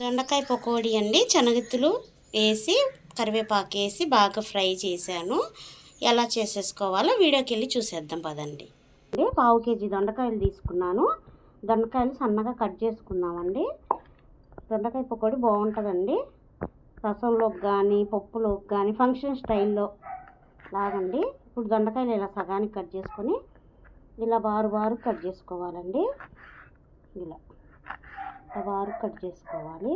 దొండకాయ పకోడీ అండి. శనగత్తులు వేసి కరివేపాకు వేసి బాగా ఫ్రై చేశాను. ఎలా చేసేసుకోవాలో వీడియోకి వెళ్ళి చూసేద్దాం పదండి. పావు కేజీ దొండకాయలు తీసుకున్నాను. దొండకాయలు సన్నగా కట్ చేసుకున్నామండి. దొండకాయ పకోడీ బాగుంటుందండి. రసంలోకి కానీ పప్పులోకి కానీ ఫంక్షన్ స్టైల్లో లాగండి. ఇప్పుడు దొండకాయలు ఇలా సగానికి కట్ చేసుకొని ఇలా బారు కట్ చేసుకోవాలండి. ఇలా బారు కట్ చేసుకోవాలి.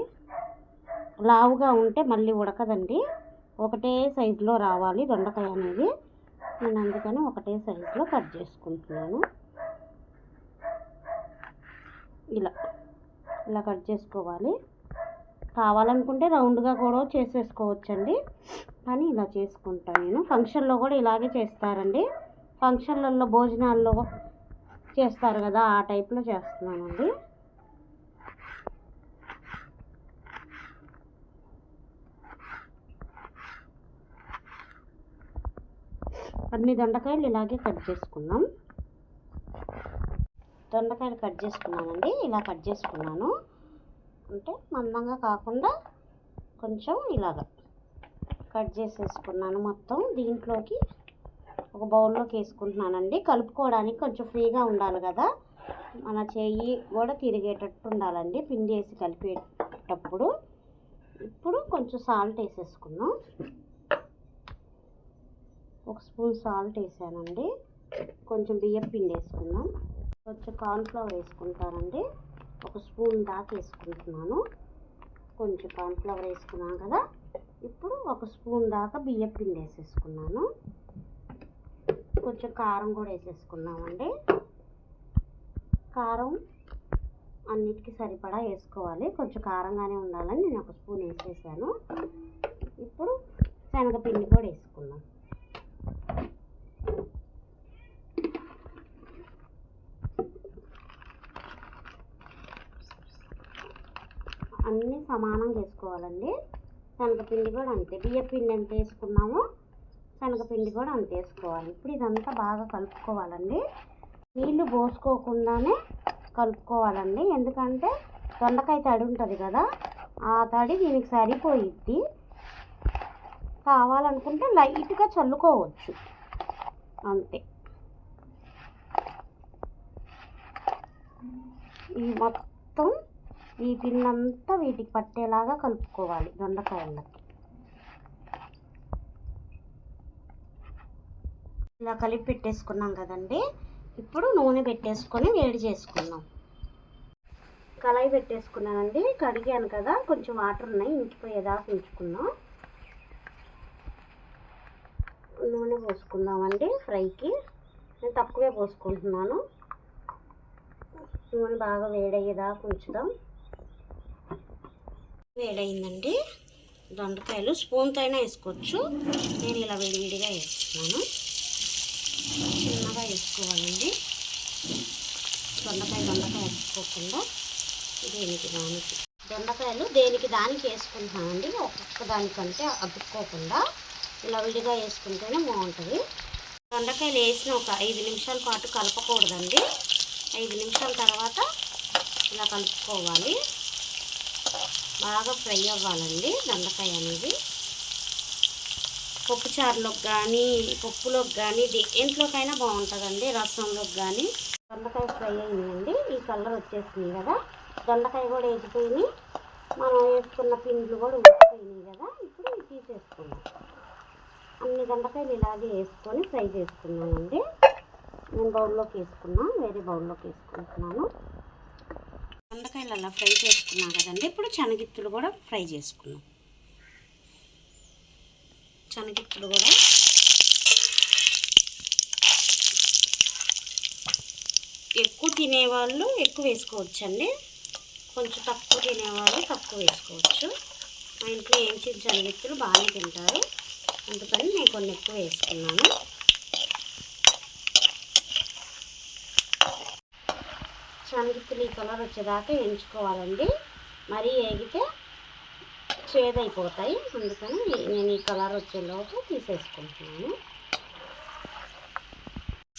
లావుగా ఉంటే మళ్ళీ ఉడకదండి. ఒకటే సైజులో రావాలి దొండకాయ అనేది. నేను అందుకని ఒకటే సైజులో కట్ చేసుకుంటున్నాను. ఇలా కట్ చేసుకోవాలి. కావాలనుకుంటే రౌండ్గా కూడా చేసేసుకోవచ్చండి, కానీ ఇలా చేసుకుంటాను నేను. ఫంక్షన్లో కూడా ఇలాగే చేస్తారండి. ఫంక్షన్లలో భోజనాల్లో చేస్తారు కదా, ఆ టైప్లో చేస్తున్నానండి. అన్ని దొండకాయలు ఇలాగే కట్ చేసుకున్నాం. దొండకాయలు కట్ చేసుకున్నానండి. ఇలా కట్ చేసుకున్నాను అంటే మందంగా కాకుండా కొంచెం ఇలాగా కట్ చేసేసుకున్నాను మొత్తం. దీంట్లోకి ఒక బౌల్లోకి వేసుకుంటున్నానండి. కలుపుకోవడానికి కొంచెం ఫ్రీగా ఉండాలి కదా, మన చెయ్యి కూడా తిరిగేటట్టు ఉండాలండి పిండి వేసి కలిపేటప్పుడు. ఇప్పుడు కొంచెం సాల్ట్ వేసేసుకున్నాం. ఒక స్పూన్ సాల్ట్ వేసానండి. కొంచెం బియ్యం పిండి వేసుకున్నాం. కొంచెం కార్న్ఫ్లవర్ వేసుకుంటానండి. ఒక స్పూన్ దాకా వేసుకుంటున్నాను. కొంచెం కార్న్ఫ్లవర్ వేసుకున్నాను కదా, ఇప్పుడు ఒక స్పూన్ దాకా బియ్యం పిండి వేసేసుకున్నాను. కొంచెం కారం కూడా వేసేసుకున్నామండి. కారం అన్నిటికీ సరిపడా వేసుకోవాలి. కొంచెం కారంగానే ఉండాలని నేను ఒక స్పూన్ వేసేసాను. ఇప్పుడు శనగపిండి కూడా వేసుకున్నాం. అన్నీ సమానంగా వేసుకోవాలండి. శనగపిండి కూడా అంతే. బియ్యపిండి ఎంత వేసుకున్నామో శనగపిండి కూడా అంత వేసుకోవాలి. ఇప్పుడు ఇదంతా బాగా కలుపుకోవాలండి. నీళ్ళు పోసుకోకుండానే కలుపుకోవాలండి. ఎందుకంటే దొండకాయ తడి ఉంటుంది కదా, ఆ తడి దీనికి సరిపోయిద్ది. కావాలనుకుంటే లైట్గా చల్లుకోవచ్చు అంతే. ఈ మొత్తం ఈ పిండంతా వీటికి పట్టేలాగా కలుపుకోవాలి దొండకాయలకి. ఇలా కలిపి పెట్టేసుకున్నాం కదండి. ఇప్పుడు నూనె పెట్టేసుకొని వేడి చేసుకున్నాం. కళాయి పెట్టేసుకున్నానండి. కడిగాను కదా, కొంచెం వాటర్ ఉన్నాయి, ఇంకిపోయేదాకా ఉంచుకున్నాం. నూనె పోసుకుందామండి ఫ్రైకి. నేను తక్కువే పోసుకుంటున్నాను. నూనె బాగా వేడయ్యేదాకా ఉంచుదాం. వేడయిందండి. దొండకాయలు స్పూన్తో అయినా వేసుకోవచ్చు. నేను ఇలా విడివిడిగా వేస్తున్నాను. చిన్నగా వేసుకోవాలండి. దొండకాయ వేసుకోకుండా దొండకాయలు దేనికి దానికి వేసుకుంటున్నానండి. ఒక్కొక్క దానికంటే అతుక్కోకుండా ఇలా విడిగా వేసుకుంటేనే బాగుంటుంది. దొండకాయలు వేసిన ఒక 5 నిమిషాల పాటు కలపకూడదండి. 5 నిమిషాల తర్వాత ఇలా కలుపుకోవాలి. బాగా ఫ్రై అవ్వాలండి దొండకాయ అనేది. పప్పుచారులోకి కానీ పప్పులోకి కానీ దేంట్లోకైనా బాగుంటుందండి, రసంలోకి కానీ. దొండకాయ ఫ్రై అయిందండి. ఈ కలర్ వచ్చేసింది కదా, దొండకాయ కూడా వేసిపోయినాయి, మనం వేసుకున్న పిండిలు కూడా ఉడికిపోయినాయి కదా. ఇప్పుడు ఇవి తీసేసుకున్నాం. అన్ని దొండకాయలు ఇలాగే వేసుకొని ఫ్రై చేసుకున్నానండి. నేను బౌల్లోకి వేసుకున్నాను, వేరే బౌల్లోకి వేసుకుంటున్నాను. దొండకాయలు అలా ఫ్రై చేసుకున్నాం కదండి. ఇప్పుడు శనగిత్తులు కూడా ఫ్రై చేసుకున్నాం. శనగిత్తులు కూడా ఎక్కువ తినేవాళ్ళు ఎక్కువ వేసుకోవచ్చండి, కొంచెం తక్కువ తినేవాళ్ళు తక్కువ వేసుకోవచ్చు. మా ఇంట్లో ఏంచిన శనగిత్తులు బాగానే తింటారు, అందుకని నేను కొన్ని ఎక్కువ వేసుకున్నాను. శనగిత్తులు ఈ కలర్ వచ్చేదాకా ఎంచుకోవాలండి. మరీ వేగితే చేదైపోతాయి, అందుకని నేను ఈ కలర్ వచ్చేలోపు తీసేసుకుంటున్నాను.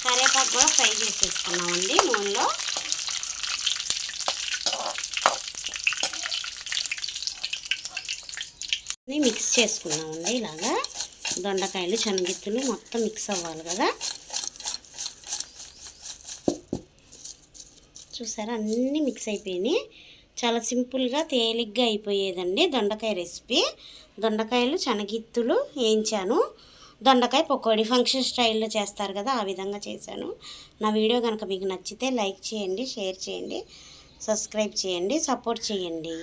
కరివేపాకు కూడా ఫ్రై చేసేసుకున్నామండి నూనెలో. మిక్స్ చేసుకున్నామండి. ఇలాగా దొండకాయలు శనగిత్తులు మొత్తం మిక్స్ అవ్వాలి కదా. చూసారా అన్నీ మిక్స్ అయిపోయినాయి. చాలా సింపుల్గా తేలిగ్గా అయిపోయేదండి దొండకాయ రెసిపీ. దొండకాయలు శనగిత్తులు వేయించాను. దొండకాయ పకోడీ ఫంక్షన్ స్టైల్లో చేస్తారు కదా, ఆ విధంగా చేశాను. నా వీడియో కనుక మీకు నచ్చితే లైక్ చేయండి, షేర్ చేయండి, సబ్స్క్రైబ్ చేయండి, సపోర్ట్ చేయండి.